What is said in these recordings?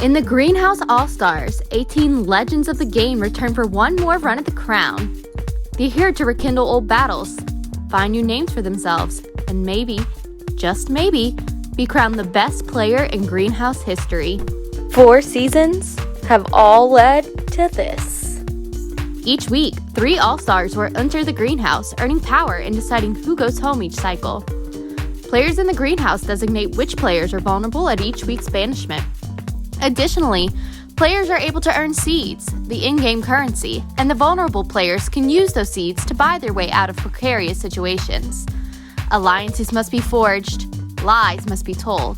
In the Greenhouse All-Stars, 18 legends of the game return for one more run at the crown. They're here to rekindle old battles, find new names for themselves, and maybe, just maybe, be crowned the best player in Greenhouse history. 4 seasons have all led to this. Each week, 3 All-Stars will enter the Greenhouse, earning power in deciding who goes home each cycle. Players in the Greenhouse designate which players are vulnerable at each week's banishment. Additionally, players are able to earn seeds, the in-game currency, and the vulnerable players can use those seeds to buy their way out of precarious situations. Alliances must be forged, lies must be told,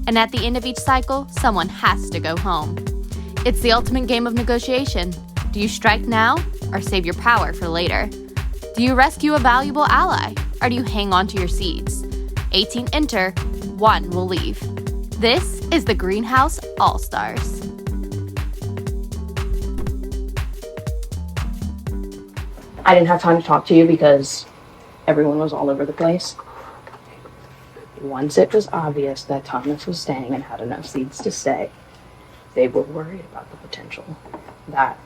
and at the end of each cycle, someone has to go home. It's the ultimate game of negotiation. Do you strike now or save your power for later? Do you rescue a valuable ally or do you hang on to your seeds? 18 enter, 1 will leave. This is the Greenhouse All-Stars. I didn't have time to talk to you because everyone was all over the place. Once it was obvious that Thomas was staying and had enough seeds to stay, they were worried about the potential that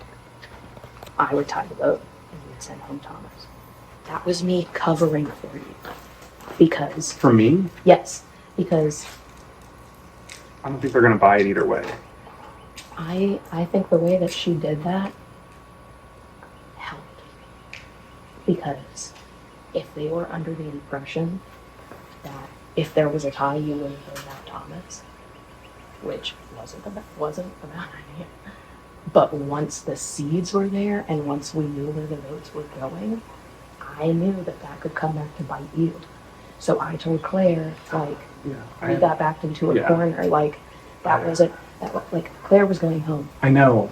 I would tie the boat and we'd send home Thomas. That was me covering for you. Because... For me? Yes, because... I don't think they're going to buy it either way. I think the way that she did that helped. Because if they were under the impression that if there was a tie, you wouldn't vote out Thomas, which wasn't a bad idea. But once the seeds were there and once we knew where the votes were going, I knew that that could come back to bite you. So I told Claire, like, we got backed into a corner, like, that wasn't, like, Claire was going home. I know.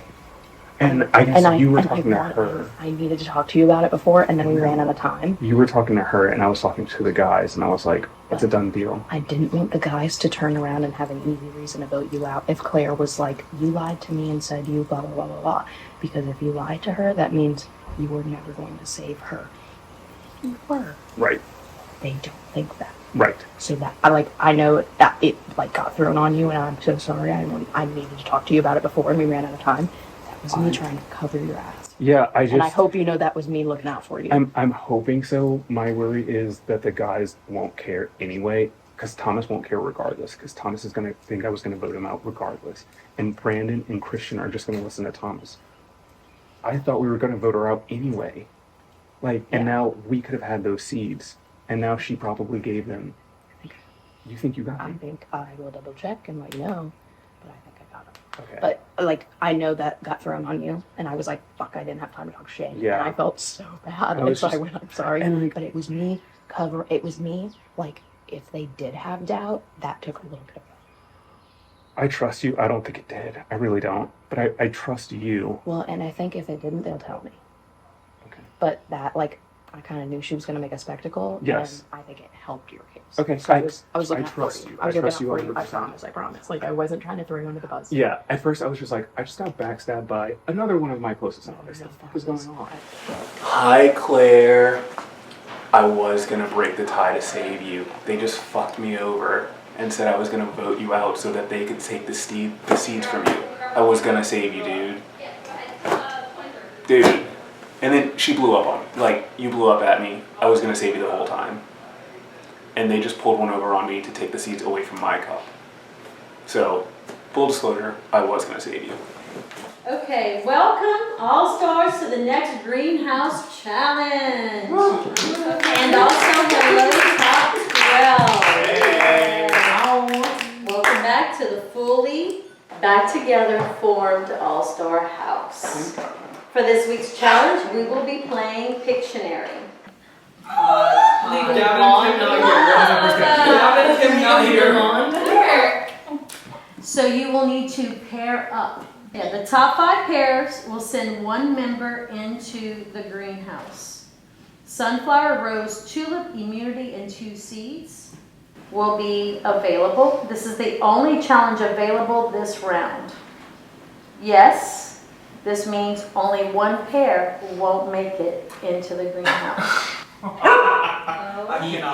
And I guess you were talking to her. I needed to talk to you about it before, and then we ran out of time. You were talking to her, and I was talking to the guys, and I was like, it's a done deal. I didn't want the guys to turn around and have an easy reason to vote you out. If Claire was like, you lied to me and said you blah, blah, blah, blah, blah. Because if you lied to her, that means you were never going to save her. You were. Right. They don't think that. Right. So that, I know that it, like, got thrown on you, and I'm so sorry. I needed to talk to you about it before, and we ran out of time. That was me trying to cover your ass. Yeah, And I hope you know that was me looking out for you. I'm hoping so. My worry is that the guys won't care anyway, because Thomas won't care regardless, because Thomas is going to think I was going to vote him out regardless. And Brandon and Christian are just going to listen to Thomas. I thought we were going to vote her out anyway. And now we could have had those seeds. And now she probably gave them. You think you got them? I think I will double check and let you know, but I think I got them. Okay. But, I know that got thrown on you, and I was like, fuck, I didn't have time to talk shit. Yeah. And I felt so bad, and so I went, I'm sorry. But it was me, if they did have doubt, that took a little bit of I trust you. I don't think it did. I really don't. But I trust you. Well, and I think if it didn't, they'll tell me. Okay. But that, I kind of knew she was going to make a spectacle. Yes. And I think it helped your case. Okay. So I was looking I out trust for you. you. I was looking out for you. 100%. I promise. I wasn't trying to throw you under the bus. Yeah. At first, I was just like, I just got backstabbed by another one of my closest allies. What was going on? Hi, Claire. I was going to break the tie to save you. They just fucked me over and said I was going to vote you out so that they could take the seeds from you. I was going to save you, dude. Dude. And then she blew up on me. You blew up at me. I was going to save you the whole time. And they just pulled one over on me to take the seeds away from my cup. So, full disclosure, I was going to save you. Okay, welcome All-Stars to the next Greenhouse Challenge. And also, hello, Top 12. Hey. Welcome back to the fully back together formed All-Star House. For this week's challenge, we will be playing Pictionary. So you will need to pair up. Yeah, the top 5 pairs will send 1 member into the greenhouse. Sunflower, Rose, Tulip, Immunity, and 2 seeds will be available. This is the only challenge available this round. Yes, this means only 1 pair won't make it into the greenhouse.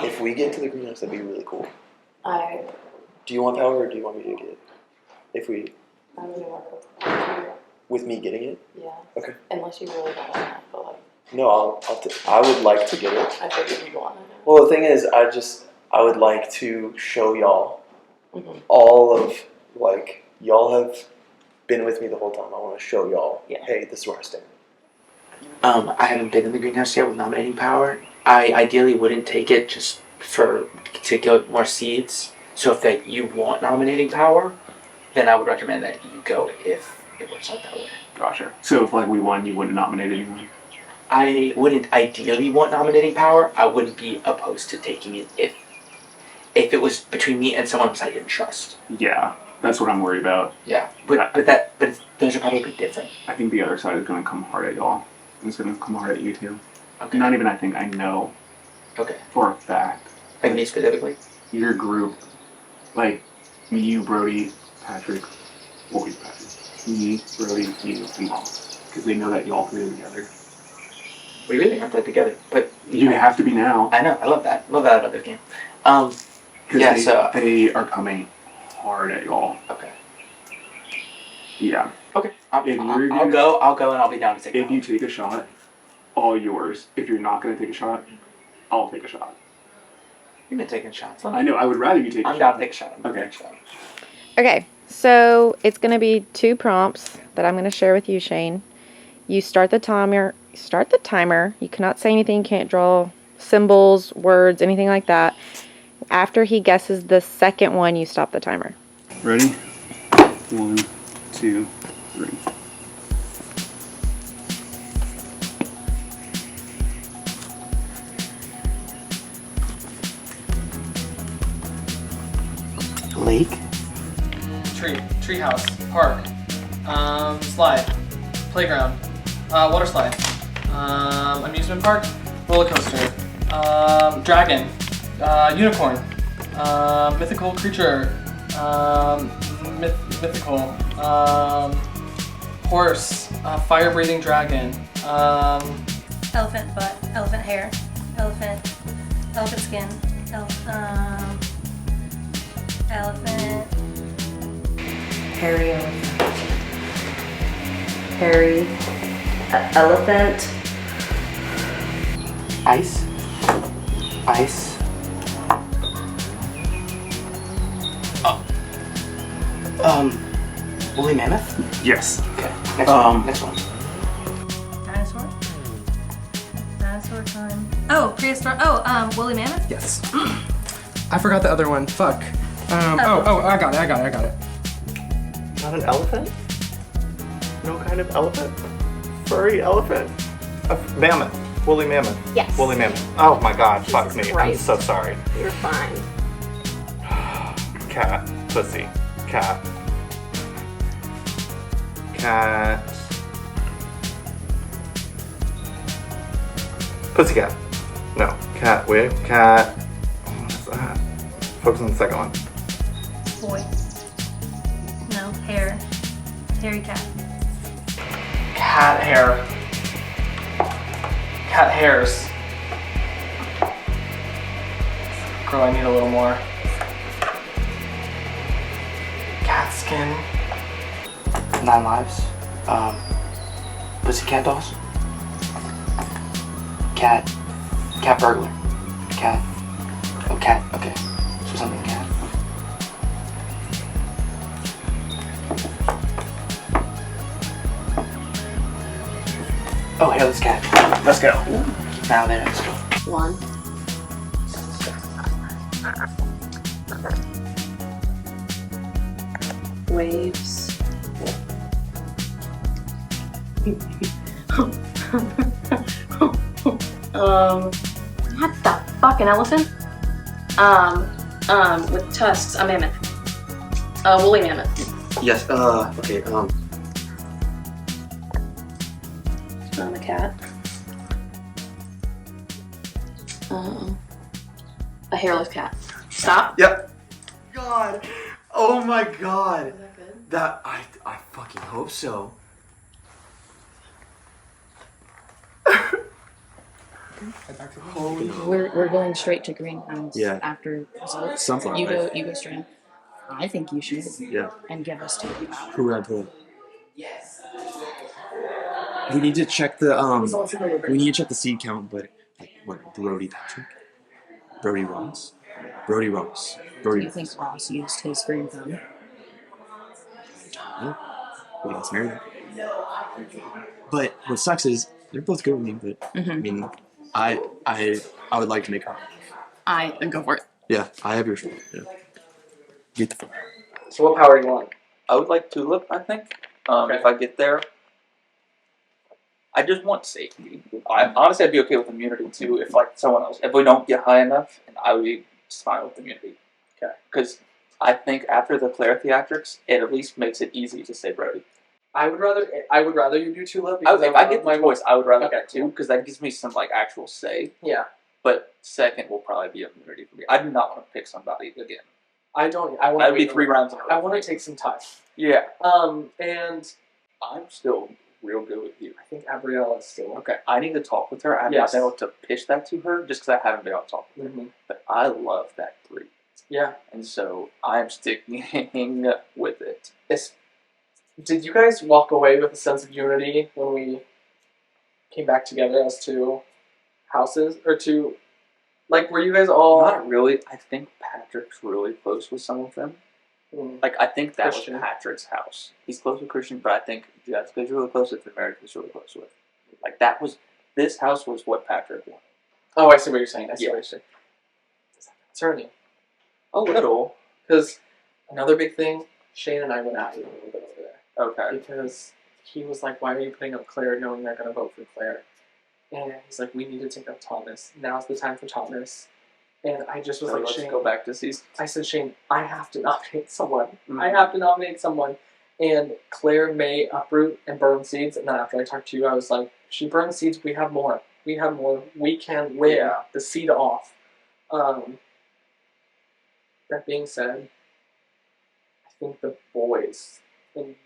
If we get to the greenhouse, that'd be really cool. I Do you want power or do you want me to get it? If we... I don't even want to. With me getting it? Yeah. Okay. Unless you really don't want it, but like, No, I would like to get it. I figured you'd want it. Well, the thing is, I would like to show y'all Mm-hmm. all of, like, y'all have been with me the whole time. I want to show y'all, hey, this is where I stand. I haven't been in the greenhouse yet with nominating power. I ideally wouldn't take it just to get more seeds. So if you want nominating power, then I would recommend that you go if it works out that way. Gotcha. So if like we won, you wouldn't nominate anyone? I wouldn't ideally want nominating power. I wouldn't be opposed to taking it if it was between me and someone else I didn't trust. Yeah, that's what I'm worried about. Yeah, but those are probably different. I think the other side is going to come hard at y'all. It's going to come hard at you too. Okay. Not even I think, I know. Okay. For a fact. Like me specifically? Your group, like me, you, Brody, Patrick, well, he's Patrick. Me, Brody, you, and Mom. Because they know that y'all three are together. We really aren't that together, but you have to be now. I know. I love that. Love that about this game. They are coming hard at y'all. Okay. Yeah. Okay. I'll go and I'll be down to take it. If you take a shot, all yours. If you're not going to take a shot, I'll take a shot. You've been taking shots. I know. I would rather you take a shot. I'm down to take a shot. Okay. Okay, so it's going to be 2 prompts that I'm going to share with you, Shane. You start the timer. You cannot say anything. You can't draw symbols, words, anything like that. After he guesses the second one, you stop the timer. Ready? 1, 2, 3. Lake. Tree house. Park. Slide. Playground. Water slide. Amusement park. Roller coaster. Dragon. Unicorn. Mythical creature. Mythical. Horse. Fire breathing dragon. Elephant butt, elephant hair, elephant skin, elephant. Hairy elephant. Hairy elephant. Ice. Woolly mammoth? Yes. Okay. Next one. Dinosaur? Dinosaur time. Oh, prehistoric. Oh, woolly mammoth? Yes. I forgot the other one. Fuck. I got it. Not an elephant? No kind of elephant? Furry elephant? A mammoth. Woolly mammoth. Yes. Woolly mammoth. Oh my god, fuck me. Christ. I'm so sorry. You're fine. Cat. Pussy. Cat. Cat. Pussycat. No. Cat. Wait. Cat. What is that? Focus on the second one. Boy. No, hair. Hairy cat. Cat hair. Cat hairs. Girl, I need a little more. Cat skin. 9 lives. Pussycat dolls. Cat burglar. Cat. Oh, cat. Okay. So something cat. Oh, hairless cat. Let's go. Now then, let's go. 1. Waves. What the fucking elephant? With tusks, a mammoth. Woolly mammoth. Yes, okay, A cat. A hairless cat. Stop. Yep. God. Oh my god. Is that good? That I fucking hope so. We're going straight to greenhouse. Yeah. After results. Sunflower. You go straight. I think you should. Yeah. And give us 2 power. Who would I pull? We need to check the seed count, but like what? Brody Patrick, Brody Ross, Brody Ross, Do Brody. you think Ross used his green thumb? Yeah. We got married. But what sucks is they're both good with me. But I mean, I would like to make her. Then go for it. Yeah, I have your. Yeah. Get the. So what power do you want? I would like Tulip, I think. Okay. If I get there. I just want safety. Honestly, I'd be okay with immunity too if like someone else. If we don't get high enough, and I would be fine with immunity. Okay. Because I think after the Claire theatrics, it at least makes it easy to say Brody. I would rather you do Tulip. If I get my my voice, I would rather Okay. that too, because that gives me some like actual say. Yeah. But second will probably be immunity for me. I do not want to pick somebody again. I don't. I want. That'd be 3 rounds in a row. I want to take some time. Yeah. And I'm still real good with you. I think Gabrielle is still. Okay, I need to talk with her. I've Yes. not been able to pitch that to her just because I haven't been able to talk with her. Mm-hmm. But I love that 3. Yeah. And so I'm sticking with it. Did you guys walk away with a sense of unity when we came back together as 2 houses or 2? Like, were you guys all? Not really. I think Patrick's really close with some of them. Mm. Like, I think that Christian. was Patrick's house. He's close with Christian, but I think Jessica's really close with, and Meredith's really close with. Like, this house was what Patrick wanted. Oh, I see what you're saying. I see Yeah. what you're saying. Is that concerning? A little. Because another big thing, Shane and I went at it a little bit over there. Okay. Because he was like, why are you putting up Claire knowing they're going to vote for Claire? And he's like, we need to take up Thomas. Now's the time for Thomas. And I just was So like, let's Shane. go back to season. I said, Shane, I have to nominate someone. Mhm. I have to nominate someone. And Claire may uproot and burn seeds. And then after I talked to you, I was like, if she burns seeds, we have more. We have more. We can win Yeah. the seed off. That being said, I think the boys in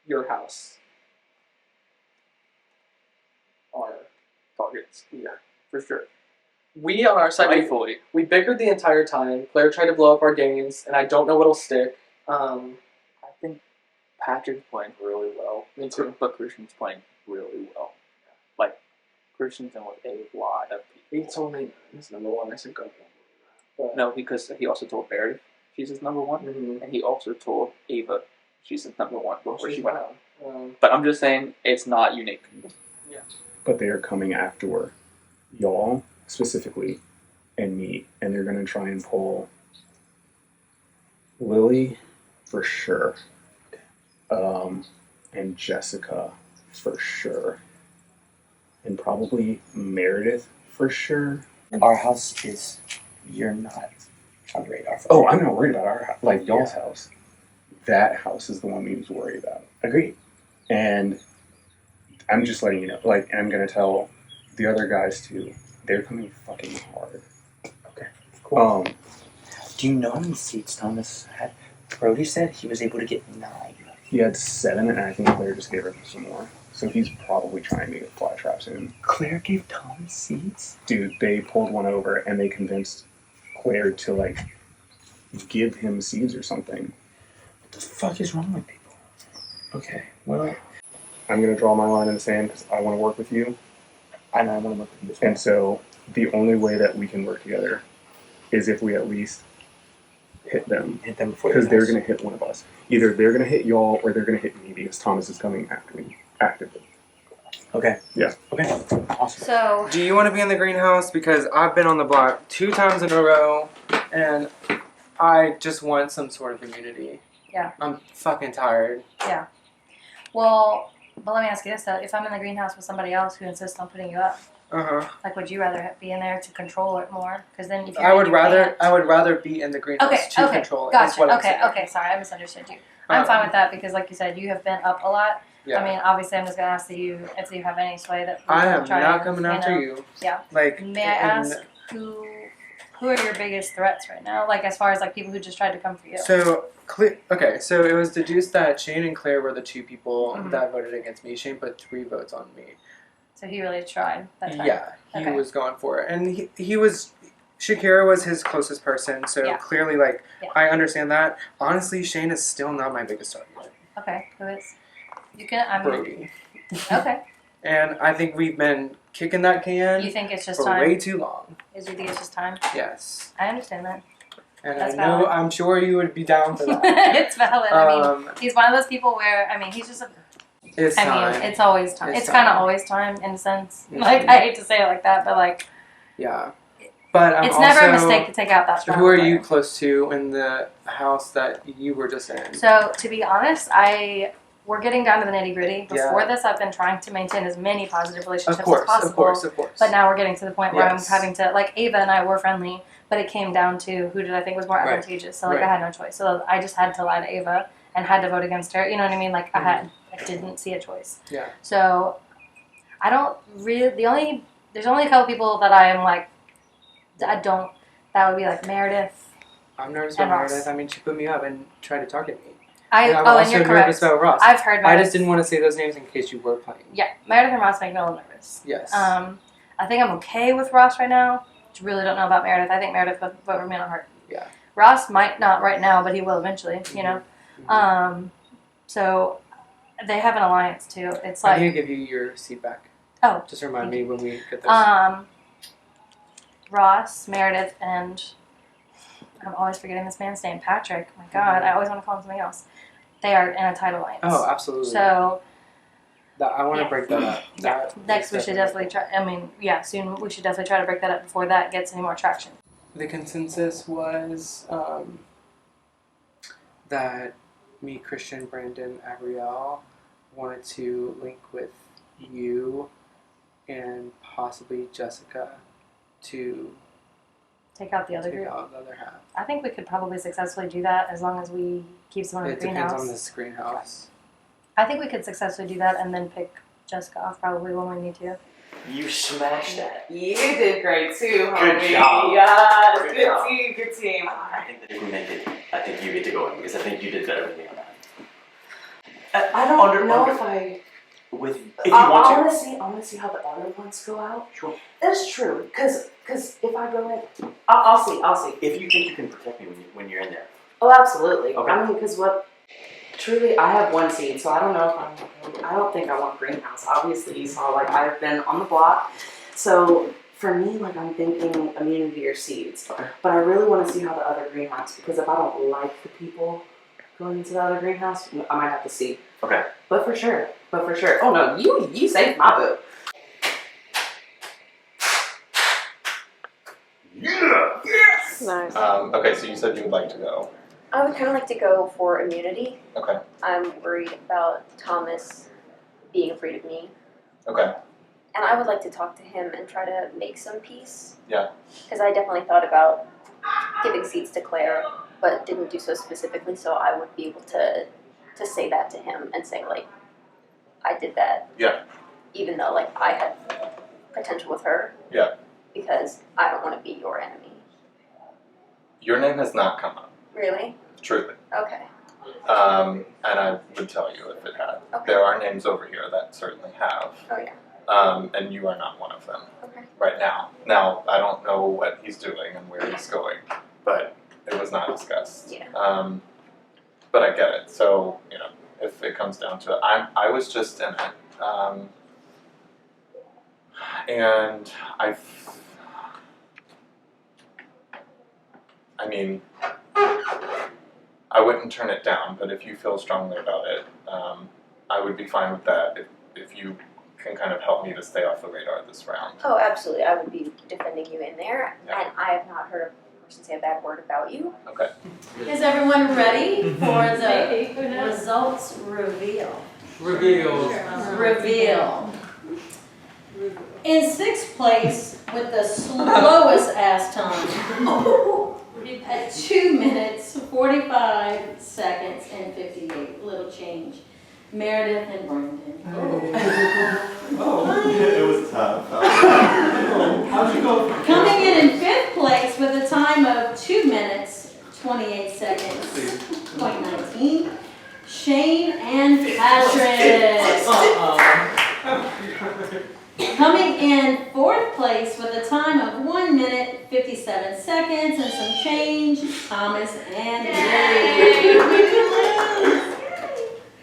your house are Targets. yeah. For sure. We on our side, Rightfully. we bickered the entire time. Claire tried to blow up our games, and I don't know what'll stick. I think Patrick's playing really well. Me too. But Christian's playing really well. Like, Christian's in with a lot of people. He told me he's number 1. I said go. But, No, because he also told Barry she's his number 1. Mhm. And he also told Ava she's his number 1 before she went out. out. But I'm just saying, it's not unique. But they are coming after y'all specifically and me, and they're going to try and pull Lily for sure, and Jessica for sure, and probably Meredith for sure. Our house is, you're not on the radar for. Oh, I'm not worried about our house, like y'all's house. That house is the one we need to worry about. Agreed. And I'm just letting you know, like, and I'm going to tell the other guys too. They're coming fucking hard. Okay, cool. Do you know how many seats Thomas had? Brody said he was able to get 9. He had 7, and I think Claire just gave him some more. So he's probably trying to get fly traps in. Claire gave Thomas seats? Dude, they pulled one over, and they convinced Claire to, like, give him seeds or something. What the fuck is wrong with people? Okay, well, I'm going to draw my line in the sand because I want to work with you. I know I want to work with you. And so the only way that we can work together is if we at least hit them. Hit them before Because they're going to hit one of us. Either they're going to hit y'all or they're going to hit me because Thomas is coming after me actively. Okay. Yeah. Okay. Awesome. So, Do you want to be in the greenhouse? Because I've been on the block 2 times in a row, and I just want some sort of immunity. Yeah. I'm fucking tired. Yeah. Well, but let me ask you this though: if I'm in the greenhouse with somebody else who insists on putting you up, like, would you rather be in there to control it more? Because then, if you're I in, would you rather can't. I would rather be in the greenhouse to control it. That's Gotcha. what I'm Okay, saying. okay. Sorry, I misunderstood you. I'm fine with that because, like you said, you have been up a lot. Yeah. I mean, obviously, I'm just gonna ask that you if you have any sway that. I am try not and, coming after know, you. Yeah. Like, May I ask who are your biggest threats right now? Like, as far as like people who just tried to come for you. So, okay, so it was deduced that Shane and Claire were the 2 people Mhm. that voted against me. Shane put 3 votes on me. So he really tried that time. Yeah, he Okay. was going for it, and he was Shakira was his closest person, so Yeah. clearly, like, Yeah. I understand that. Honestly, Shane is still not my biggest argument. Okay, who is? You can. I mean. Brody. Okay. And I think we've been kicking that can You think it's just for time? way too long. You think it's just time? Yes. I understand that. And That's I know, valid. I'm sure you would be down for that. It's valid. I mean, he's one of those people where, I mean, he's just a. It's time. I mean, it's always time. It's It's kind of time. always time in a sense. Mhm. Like, I hate to say it like that, but like, Yeah. But I'm it's also, never a mistake to take out that strong who are player. you close to in the house that you were just in? So, to be honest, we're getting down to the nitty gritty. Before Yeah. this, I've been trying to maintain as many positive relationships Of course, as possible. of course, of course. But now we're getting to the point where Yes. I'm having to, like, Ava and I were friendly, but it came down to who did I think was more Right. advantageous. So, like, Right. I had no choice. So I just had to lie to Ava and had to vote against her. You know what I mean? Like, I didn't see a choice. Yeah. So, I don't really, there's only a couple people that I am like, that would be like Meredith. I'm nervous And about Ross. Meredith. I mean, she put me up and tried to target me. I'm and also you're correct. nervous about Ross. I've heard I Meredith. just didn't want to say those names in case you were playing. Yeah, Meredith and Ross make me a little nervous. Yes. I think I'm okay with Ross right now. Just really don't know about Meredith. I think Meredith would vote for me on a heart. Yeah. Ross might not right now, but he will eventually, you know? Mhm. So they have an alliance too. It's I like, need to give you your seat back. Oh, Just remind me when we get this. Ross, Meredith, and I'm always forgetting this man's name, Patrick. My God, I always want to call him something else. They are in a tight alliance. Oh, absolutely. So I want to yeah. break that up. yeah, That next we is should definitely try. I mean, yeah, soon we should definitely try to break that up before that gets any more traction. The consensus was that me, Christian, Brandon, Avriel wanted to link with you and possibly Jessica to Take out the other take group. out the other half. I think we could probably successfully do that as long as we keep someone in It the depends greenhouse. on this greenhouse. I think we could successfully do that and then pick Jessica off probably when we need to. You smashed that. You did great too, homie. Good job. Yes, Good good job. team, good team. I think that if we make it, I think you get to go in because I think you did better than me on that. I don't know if I. With if you I want want to see how the other ones go out. to. Sure. That's true, because if I go in, I'll see. If you think you can protect me when you're in there. Oh, absolutely. Okay. I mean, because truly, I have one seed, so I don't know if I don't think I want greenhouse. Obviously, you saw, like, I've been on the block. So, for me, like, I'm thinking immunity or seeds. Okay. But I really want to see how the other greenhouse, because if I don't like the people going into the other greenhouse, I might have to see. Okay. But for sure. Oh, no, you saved my boat. Yeah. Yes. Nice. Okay, so you said you would like to go. I would kind of like to go for immunity. Okay. I'm worried about Thomas being afraid of me. Okay. And I would like to talk to him and try to make some peace. Yeah. Because I definitely thought about giving seats to Claire, but didn't do so specifically, so I would be able to say that to him and say, like, I did that. Yeah. Even though, like, I had potential with her. Yeah. Because I don't want to be your enemy. Your name has not come up, Really? truly. Okay. And I would tell you if it had. Okay. There are names over here that certainly have. Oh, yeah. And you are not one of them Okay. right now. Now, I don't know what he's doing and where he's going, but it was not discussed. Yeah. But I get it. So, you know, if it comes down to it, I was just in it. And I mean, I wouldn't turn it down, but if you feel strongly about it, I would be fine with that if you can kind of help me to stay off the radar this round. Oh, absolutely. I would be defending you in there, Yeah. and I have not heard a person say a bad word about you. Okay. Is everyone ready for the Maybe, who knows? results reveal? Reveals. Reveal. In sixth place with the slowest ass time at 2 minutes, 45 seconds, and 58, little change. Meredith and Brandon. It was tough. How'd you go? Coming in fifth place with a time of 2 minutes, 28 seconds, 0.19, Shane and Patrick. Coming in fourth place with a time of 1 minute, 57 seconds and some change. Thomas and Lily.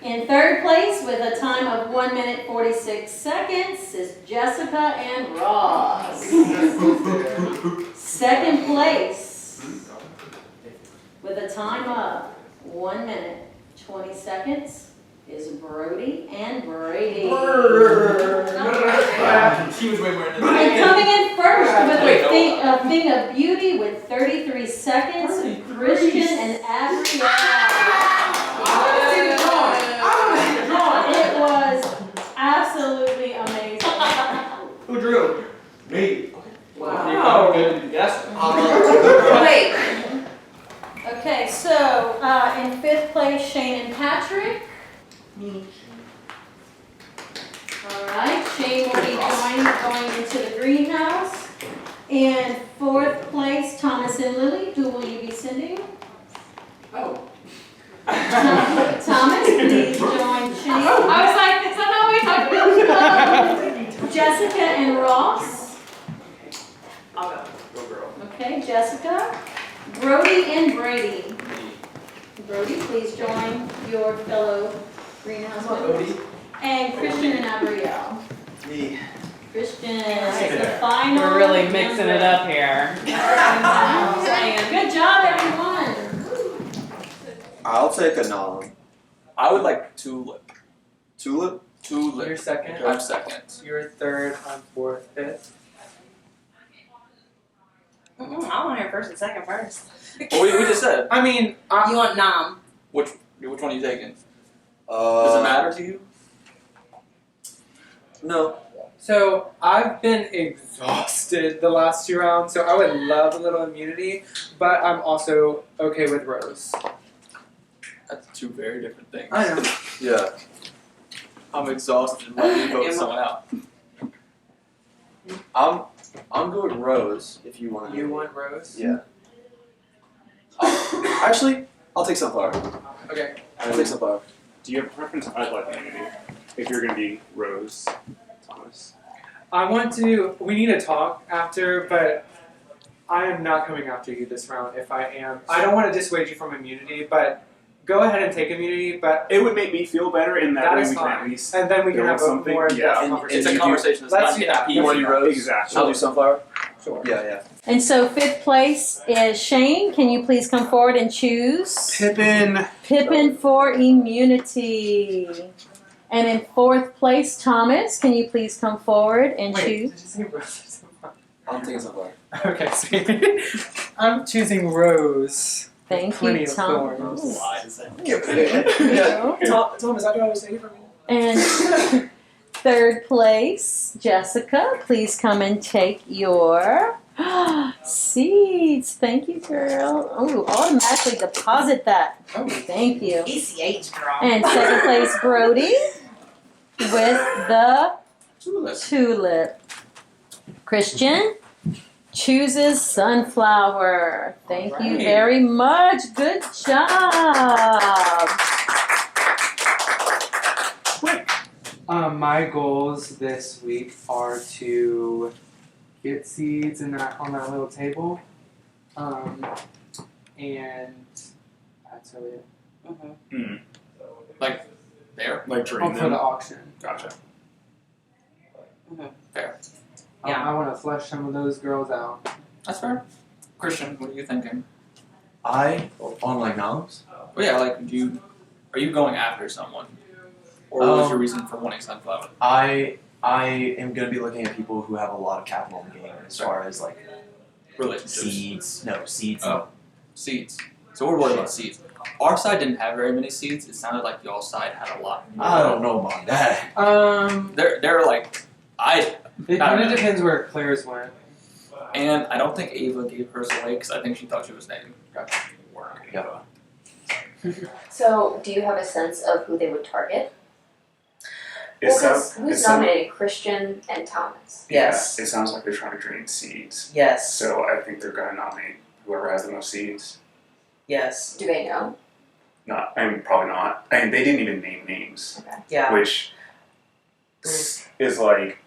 In third place with a time of 1 minute 46 seconds is Jessica and Ross. Second place with a time of 1 minute 20 seconds is Brody and Brady. She was way more into And coming in first with a thing of beauty with 33 seconds, Christian and Abrielle. It was absolutely amazing. Who drew? Me. Wow. Yes. Wait. Okay, so in fifth place, Shane and Patrick. Me. All right, Shane will be going into the greenhouse. In fourth place, Thomas and Lily. Who will you be sending? Oh. Thomas, please join Shane. I was like, is that not what we talked about? Jessica and Ross. I'll go. Go girl. Okay, Jessica. Brody and Brady. Brody, please join your fellow greenhouse members. And Christian and Abrielle. Me. Christian is the final. We're really mixing it up here. Good job, everyone. I'll take a nom. I would like tulip. Tulip? Tulip. You're second. I'm second. You're third. I'm fourth. Fifth. I want to hear first and second first. Well, we just said. I mean, You want nom? Which one are you taking? Does it matter to you? No. So I've been exhausted the last 2 rounds, so I would love a little immunity, but I'm also okay with Rose. That's two very different things. I know. Yeah. I'm exhausted and ready to vote someone out. I'm good with Rose if you want. You want Rose? Yeah. Actually, I'll take Sunflower. Okay. I'll take Sunflower. Do you have a preference? I'd like immunity. If you're going to be Rose, Thomas. We need to talk after, but I am not coming after you this round if I am. I don't want to dissuade you from immunity, but go ahead and take immunity, but it would make me feel better in that way we can at least. And then we can have a something. more Yeah. It's a conversation. Let's do that. You want to do Rose? Exactly. I'll do Sunflower. Sure. Yeah. And so fifth place is Shane. Can you please come forward and choose? Pippin. Pippin for immunity. And in fourth place, Thomas. Can you please come forward and Wait, choose? did you say Rose or Sunflower? I'm taking Sunflower. Okay, sweet. I'm choosing Rose. Thank Plenty you, of Thomas. thorns. Yeah. Thomas, I don't say from you. And third place, Jessica. Please come and take your seeds. Thank you, girl. Oh, automatically deposit that. Oh, thank you. ECH girl. And second place, Brody with the tulip. Christian chooses sunflower. Thank you very much. Good job. My goals this week are to get seeds on that little table, and that's really it. Like there? Like dream For them. the auction. Gotcha. Fair. Yeah. I want to flush some of those girls out. That's fair. Christian, what are you thinking? On like noms? Well, yeah, like are you going after someone? Or what was your reason for wanting sunflower? I am gonna be looking at people who have a lot of capital in the game as far as like Relationships. seeds. No, seeds. Oh, seeds. So we're worried about seeds. Our side didn't have very many seeds. It sounded like y'all's side had a lot more. I don't know about that. They're like It kind of depends where Claire's went. And I don't think Ava gave hers away because I think she thought she was named. Yeah. So, do you have a sense of who they would target? Who's Who's nominated Christian and Thomas? Yes. It sounds like they're trying to drain seeds. Yes. So I think they're going to nominate whoever has the most seeds. Yes. Do they know? Probably not. And they didn't even name names. Okay. Yeah. Which is like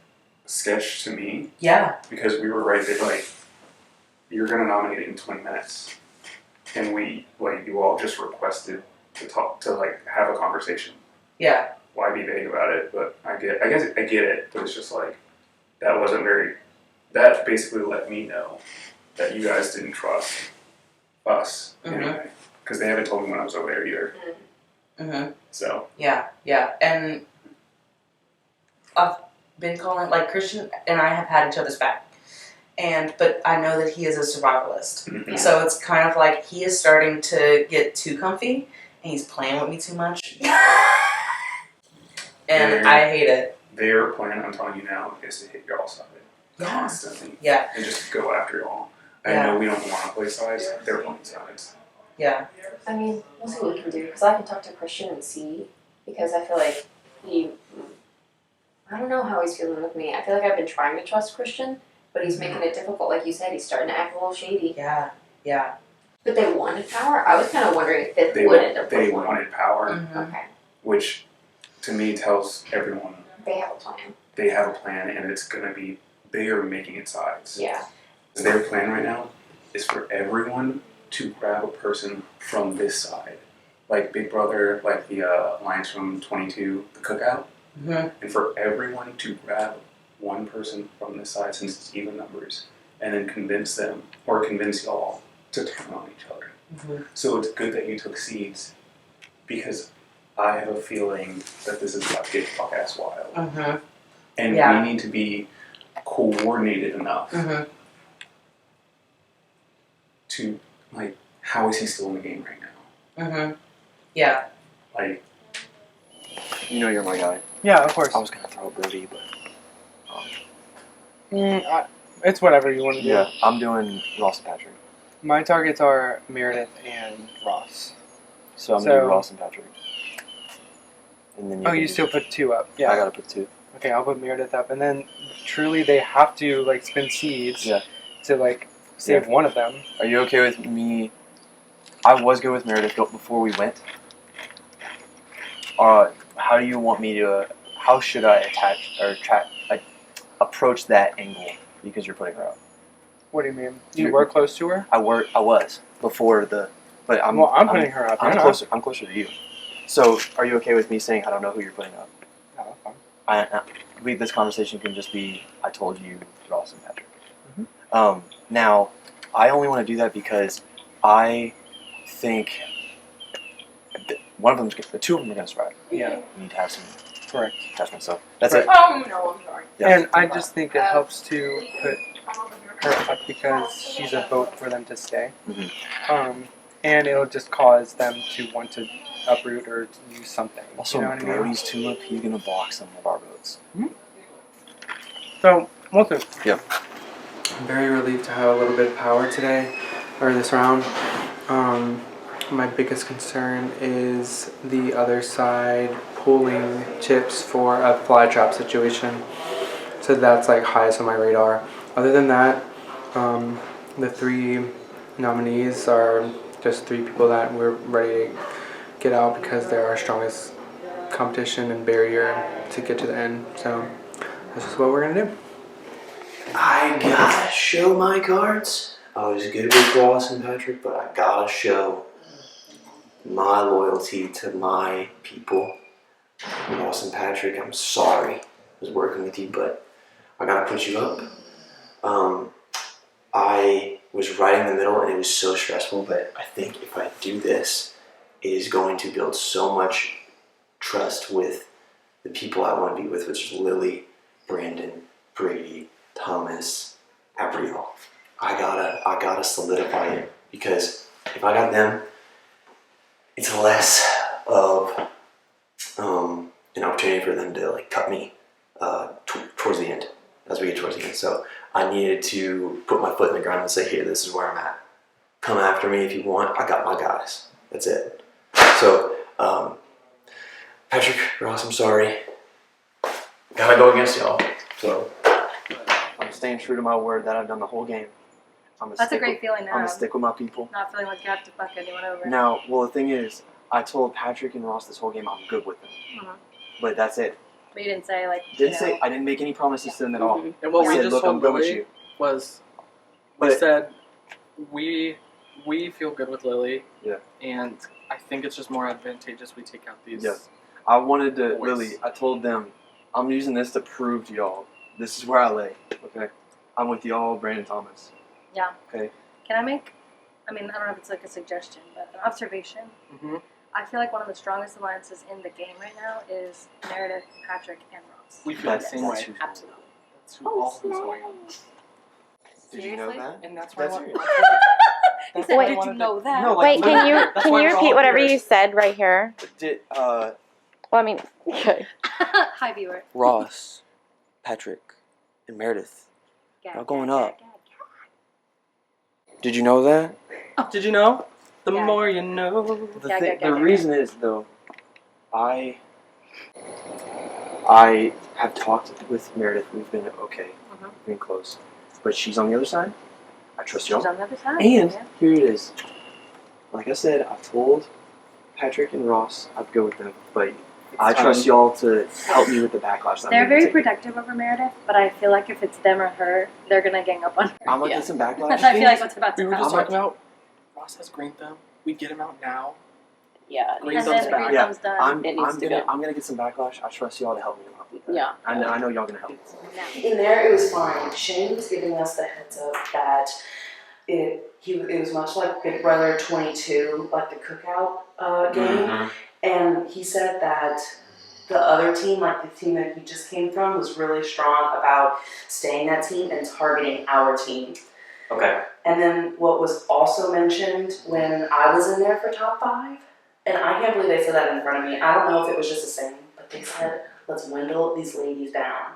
sketch to me. Yeah. Because we were right there, like, you're gonna nominate it in 20 minutes, and you all just requested to like have a conversation. Yeah. Why be vague about it? But I get it, but it's just like that basically let me know that you guys didn't trust us anyway, because they haven't told me when I was over there either. So yeah, and I've been calling, like, Christian and I have had each other's back, but I know that he is a survivalist, so it's kind of like he is starting to get too comfy and he's playing with me too much, and I hate it. Their plan, I'm telling you now, is to hit y'all side constantly. Yeah. And just go after y'all. I know we don't want to play sides. They're playing sides. Yeah. I mean, we'll see what we can do, because I can talk to Christian and see, because I feel like I don't know how he's feeling with me. I feel like I've been trying to trust Christian, but he's making it difficult. Like you said, he's starting to act a little shady. Yeah. But they wanted power? I was kind of wondering if they would end up They with one. wanted power. Okay. Which, to me, tells everyone They have a plan. they have a plan, and it's going to be, they are making it sides. Yeah. Their plan right now is for everyone to grab a person from this side. Like Big Brother, like the Alliance from 22, the Cookout. And for everyone to grab one person from this side, since it's even numbers, and then convince them, or convince y'all, to turn on each other. So it's good that you took seeds, because I have a feeling that this is about to get fuck-ass wild. And we need to be coordinated enough to, like, how is he still in the game right now? Yeah. Like, you know you're my guy. Yeah, of course. I was gonna throw Brody, but it's whatever you want to do. yeah, I'm doing Ross and Patrick. My targets are Meredith and Ross. So I'm gonna do Ross and Patrick. And then you still put 2 up. Yeah. I gotta put 2. Okay, I'll put Meredith up, and then truly they have to like spend seeds to like save one of them. Are you okay with me? I was good with Meredith before we went. How do you want me to? How should I approach that angle? Because you're putting her up. What do you mean? You were close to her? I was before the, but I'm. Well, I'm putting her up. I'm closer. I'm closer to you. So, are you okay with me saying I don't know who you're putting up? No, that's fine. This conversation can just be I told you Ross and Patrick. Now, I only want to do that because I think one of them, the 2 of them are going to survive. Yeah. We need to have some correct attachment stuff. That's it. Oh no, I'm sorry. Yeah. And I just think it helps to put her up because she's a vote for them to stay. And it'll just cause them to want to uproot or use something. Also, you know what I mean? Brody's tulip, he's going to block some of our votes. So, we'll see. Yeah. I'm very relieved to have a little bit of power today, or this round. My biggest concern is the other side pulling chips for a fly trap situation. So that's like highest on my radar. Other than that, the 3 nominees are just 3 people that we're ready to get out because they're our strongest competition and barrier to get to the end. So that's just what we're gonna do. I gotta show my cards. I was good with Ross and Patrick, but I gotta show my loyalty to my people. Ross and Patrick, I'm sorry I was working with you, but I gotta put you up. I was right in the middle and it was so stressful, but I think if I do this, it is going to build so much trust with the people I want to be with, which is Lily, Brandon, Brady, Thomas, Abriel. I gotta solidify it, because if I got them, it's less of an opportunity for them to like cut me towards the end, as we get towards the end. So I needed to put my foot in the ground and say, here, this is where I'm at. Come after me if you want. I got my guys. That's it. So Patrick, Ross, I'm sorry. Gotta go against y'all. So I'm staying true to my word that I've done the whole game. That's a great feeling to I'm have. gonna stick with my people. Not feeling like you have to fuck anyone over. Now, well, the thing is, I told Patrick and Ross this whole game I'm good with them, but that's it. But you didn't say like. I didn't make any promises to them at all. And what I we said, just look, told I'm good with Lily you. was, But we said we feel good with Lily. Yeah. And I think it's just more advantageous we take out these. Yes. I wanted to, boys. Lily, I told them, I'm using this to prove to y'all, this is where I lay, okay? I'm with y'all, Brandon Thomas. Yeah. Okay? Can I make, I don't know if it's like a suggestion, but an observation. Mm-hmm. I feel like one of the strongest alliances in the game right now is Meredith, Patrick, and Ross. We feel the same way. Absolutely. That's who all who's going. Did you know that? And that's why I want. He said, did you know that? No, Wait, can you we're repeat all whatever here. you said right here? Well, I mean, okay. Hi, viewer. Ross, Patrick, and Meredith. Y'all going up. Did you know that? Did you know? The Yeah. more you know. The reason is, though, I have talked with Meredith. We've been okay. We've been close. But she's on the other side. I trust y'all. She's on the other side. And yeah. here it is. Like I said, I've told Patrick and Ross I'd go with them, but I trust y'all to help me with the backlash. that I'm They're gonna very take. protective over Meredith, but I feel like if it's them or her, they're gonna gang up on her. I'm gonna get some backlash. I feel like what's about We to were just happen. talking about Ross has green thumb. We get him out now. Yeah. Green And thumbs then back. green Yeah, thumbs done. I'm gonna get some backlash. I trust y'all to help me out with that. Yeah. I know y'all gonna help. In there, it was fine. Shane was giving us the heads up that it was much like Big Brother 22, like the cookout game. And he said that the other team, like the team that he just came from, was really strong about staying that team and targeting our team. Okay. And then what was also mentioned when I was in there for top 5, and I can't believe they said that in front of me. I don't know if it was just the same, but they said, let's dwindle these ladies down.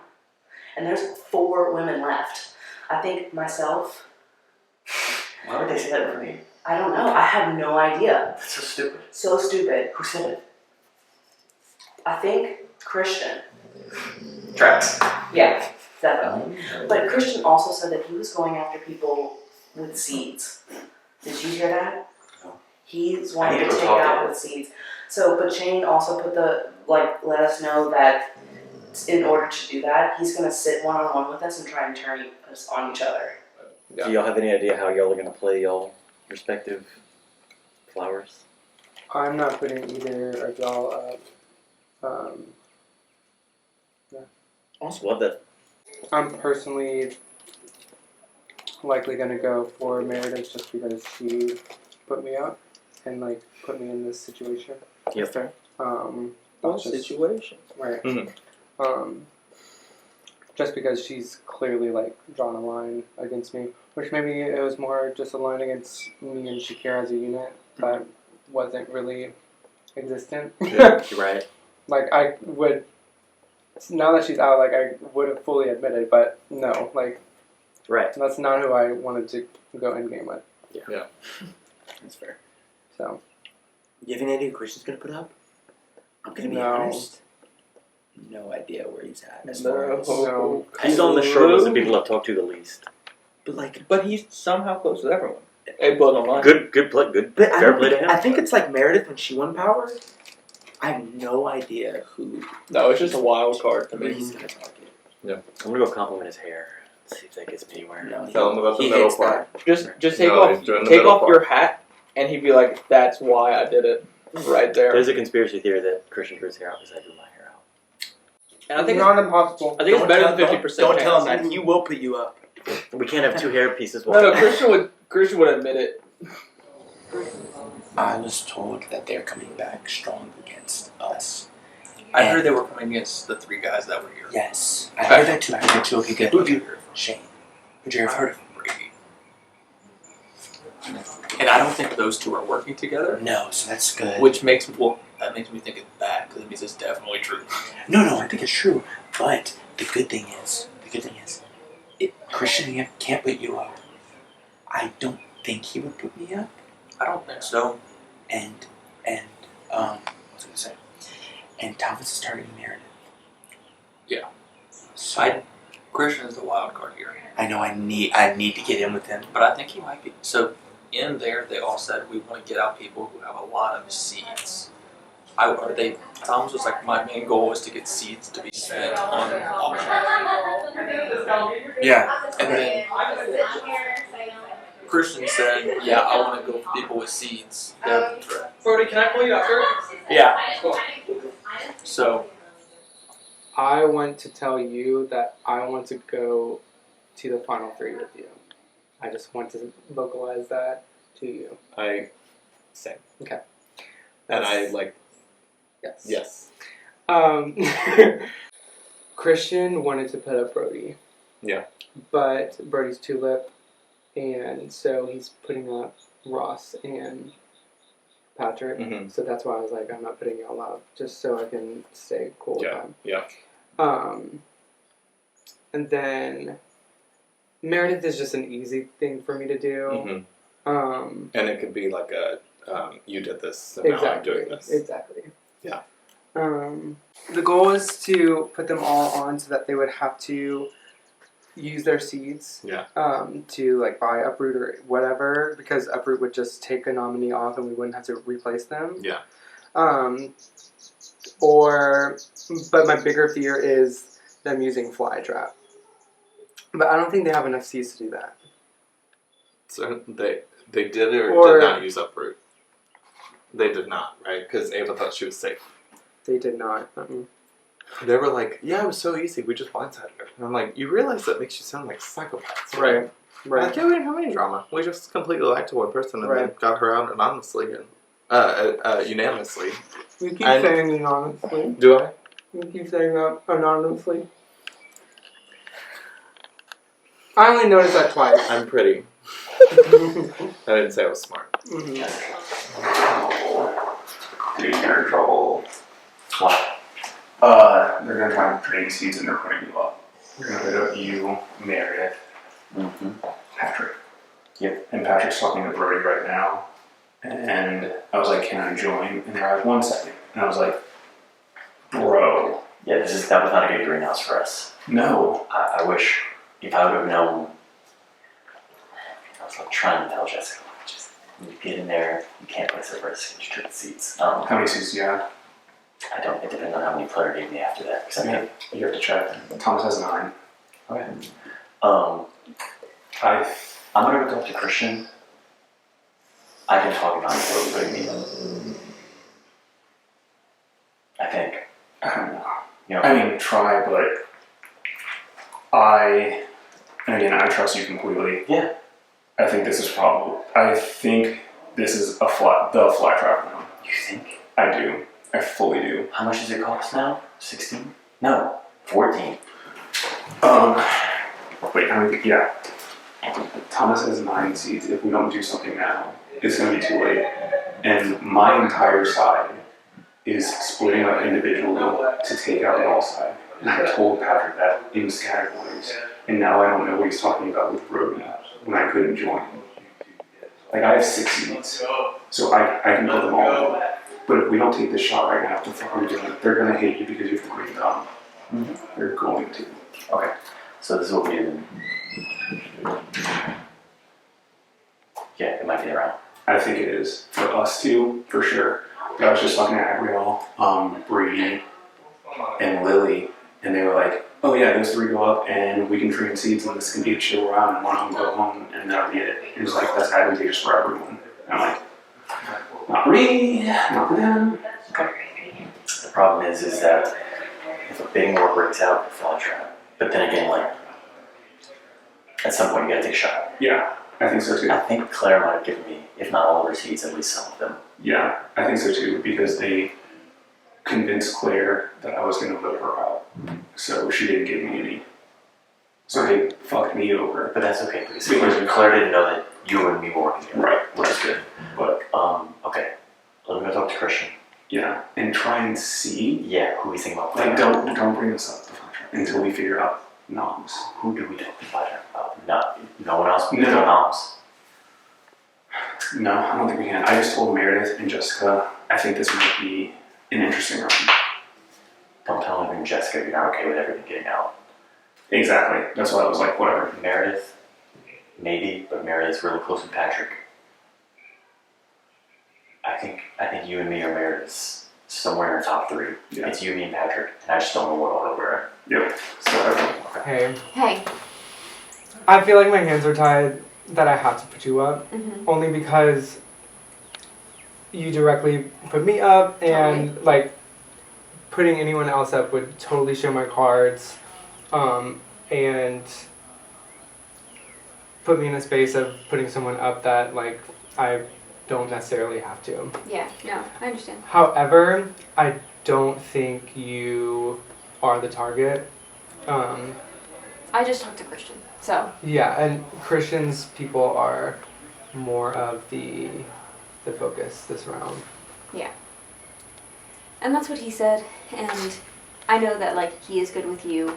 And there's 4 women left. I think myself. Why would they say that in front of you? I don't know. I have no idea. That's so stupid. So stupid. Who said it? I think Christian. Travis. Yeah, definitely. But Christian also said that he was going after people with seeds. Did you hear that? No. He's I wanting need to to take talk to out him. with seeds. So, but Shane also put let us know that in order to do that, he's going to sit one-on-one with us and try and turn us on each other. Do y'all have any idea how y'all are gonna play y'all respective flowers? I'm not putting either of y'all up. Yeah. Also love that. I'm personally likely gonna go for Meredith just because she put me up and like put me in this situation. Yep. Fair. That's just- situation. Right. Mhm. Just because she's clearly like drawn a line against me, which maybe it was more just a line against me and Shakira as a unit that wasn't really existent. Yeah, you're right. Like I would, now that she's out, like I would have fully admitted, but no, like Right. that's not who I wanted to go in game with. Yeah. That's fair. So You have any idea who Christian's gonna put up? I'm gonna be No. honest. No idea where he's at. As far as no, he's on the short list of people I've talked to the least. But like, But he's somehow close with everyone. It blows my mind. good play, good But I fair don't play to think, him. I think it's like Meredith when she won Power. I have no idea who No, it's just a wild card to me. he's gonna target. I'm gonna go compliment his hair. See if that gets me anywhere. No, Tell him about the he middle hates part. Just take No, off he's doing the take middle off part. your hat, and he'd be like, "That's why I did it." Right there. There's a conspiracy theory that Christian grew his hair out because I grew my hair out. And I think not impossible. I think it's better than 50%. Don't tell him that. He will put you up. We can't have 2 hair pieces. No, Christian would admit it. I was told that they're coming back strong against us. I heard they were coming against the 3 guys that were here. Yes, I heard that too. I heard that too. Okay, good. Who'd you hear? Shane. Would you have heard of him? Brady. And I don't think those 2 are working together. No, so that's good. Which makes me think it's bad because it means it's definitely true. No, I think it's true. But the good thing is, Christian can't put you up. I don't think he would put me up. I don't think so. And what was I gonna say? And Thomas is targeting Meredith. Yeah. So Christian is the wild card here. I know I need to get in with him. But I think he might be. So in there, they all said we want to get out people who have a lot of seeds. Thomas was like, my main goal was to get seeds to be spent on auction. Yeah. And then Christian said, yeah, I want to go for people with seeds. Brody, can I pull you after? Yeah. Cool. So, I want to tell you that I want to go to the final 3 with you. I just want to vocalize that to you. Same. Okay. And I like. Yes. Yes. Christian wanted to put up Brody. Yeah. But Brody's tulip, and so he's putting up Ross and Patrick. Mm-hmm. So that's why I was like, I'm not putting y'all up, just so I can stay cool with them. Yeah. And then Meredith is just an easy thing for me to do. Mm-hmm. And it could be like a, you did this, so now I'm doing this. Exactly. Yeah. The goal is to put them all on so that they would have to use their seeds. Yeah. To like buy Uproot or whatever, because Uproot would just take a nominee off and we wouldn't have to replace them. Yeah. But my bigger fear is them using Flytrap. But I don't think they have enough seeds to do that. So they did or did not use Uproot? They did not, right? Because Ava thought she was safe. They did not. They were like, yeah, it was so easy. We just blindsided her. And I'm like, you realize that makes you sound like psychopaths, Right. Like, yeah, we didn't have any drama. We just completely lied to one person and then got her out anonymously and unanimously. You keep saying anonymously. Do I? You keep saying that anonymously. I only noticed that twice. I'm pretty. I didn't say I was smart. Dude, you're in trouble. What? They're gonna try and drain seeds and they're putting you up. They're gonna put up you, Meredith, Patrick. Yep. And Patrick's talking to Brody right now. And I was like, can I join? And they're like, 1 second. And I was like, bro. Yeah, that was not a good greenhouse for us. No. I wish if I would have known. I was like trying to tell Jessica, just when you get in there, you can't place a risk. You trip the seats. How many seats do you have? I don't. It depends on how many player gave me after that. You have to check. Thomas has 9. Okay. I'm gonna go up to Christian. I can talk about it without putting me in. I think. I don't know. You know, I mean, try, but I trust you completely. Yeah. I think this is the flat trap now. You think? I do. I fully do. How much does it cost now? 16? No, 14. Wait, how many? Yeah. Thomas has 9 seeds. If we don't do something now, it's going to be too late. And my entire side is splitting up individually to take out y'all's side. And I told Patrick that in categories. And now I don't know what he's talking about with Brody when I couldn't join. Like, I have 6 seeds. So I can put them all in. But if we don't take this shot right now, what the fuck are we doing? They're going to hate you because you have the green thumb. They're going to. Okay. So this is what we do. Yeah, it might be around. I think it is. For us two, for sure. But I was just talking to Agriel, Brady, and Lily, and they were like, oh yeah, those 3 go up and we can train seeds and this can be a chill round and one of them go home and that'll be it. And it's like, that's advantageous for everyone. And I'm like, not for me, not for them. Okay. The problem is that if a bidding war breaks out, it's fall trap. But then again, like, at some point you gotta take a shot. Yeah, I think so too. I think Claire might have given me, if not all of her seeds, at least some of them. Yeah, I think so too, because they convinced Claire that I was going to vote her out. So she didn't give me any. So they fucked me over. But that's okay, because Claire didn't know that you and me were working together. Right. Which is good. But, okay. Let me go talk to Christian. Yeah, and try and see. Yeah, who we think about. Like, don't bring this up until we figure out noms. Who do we talk about? No one else? No. Noms? No, I don't think we can. I just told Meredith and Jessica, I think this might be an interesting round. Don't tell him and Jessica you're not okay with everything getting out. Exactly. That's why I was like, whatever. Meredith, maybe, but Meredith's really close with Patrick. I think you and me are Meredith's somewhere in our top 3. Yeah. It's you, me, and Patrick, and I just don't know what order we're in. Yep. So, Hey. Hey. I feel like my hands are tied that I have to put you up, only because you directly put me up, and like putting anyone else up would totally show my cards, and put me in a space of putting someone up that like I don't necessarily have to. Yeah, no, I understand. However, I don't think you are the target. I just talked to Christian, so. Yeah, and Christian's people are more of the focus this round. Yeah. And that's what he said, and I know that like he is good with you,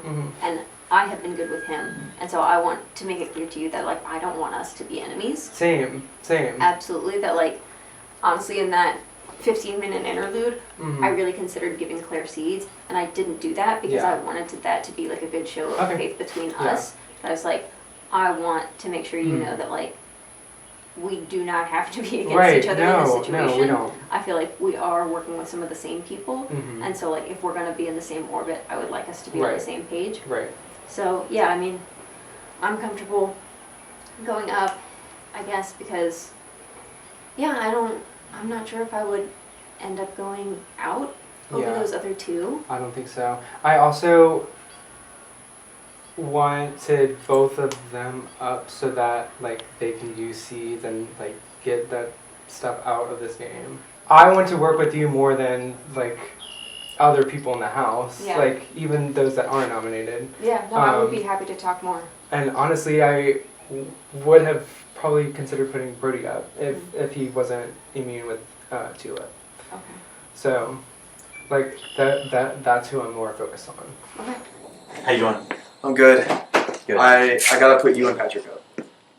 and I have been good with him, and so I want to make it clear to you that like I don't want us to be enemies. Same. Absolutely, that like honestly in that 15-minute interlude, I really considered giving Claire seeds, and I didn't do that because I wanted that to be like a good show of faith between us. But I was like, I want to make sure you know that like we do not have to be against each other in this situation. No, we don't. I feel like we are working with some of the same people, and so like if we're going to be in the same orbit, I would like us to be on the same page. Right. So yeah, I mean, I'm comfortable going up, I guess, because I'm not sure if I would end up going out over those other two. I don't think so. I also wanted both of them up so that like they can use seeds and like get that stuff out of this game. I want to work with you more than like other people in the house, like even those that aren't nominated. Yeah, no, I would be happy to talk more. And honestly, I would have probably considered putting Brody up if he wasn't immune with Tulip. Okay. So, like that's who I'm more focused on. Okay. How you doing? I'm good. Good. I gotta put you and Patrick up.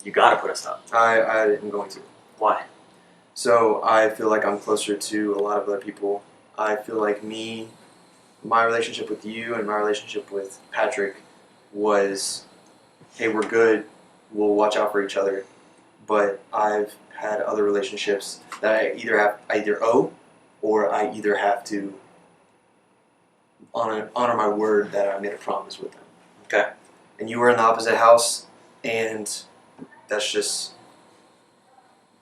You gotta put us up. I am going to. Why? So I feel like I'm closer to a lot of other people. I feel like my relationship with you and my relationship with Patrick was, hey, we're good, we'll watch out for each other. But I've had other relationships that I either owe, or I either have to honor my word that I made a promise with them. Okay. And you were in the opposite house, and that's just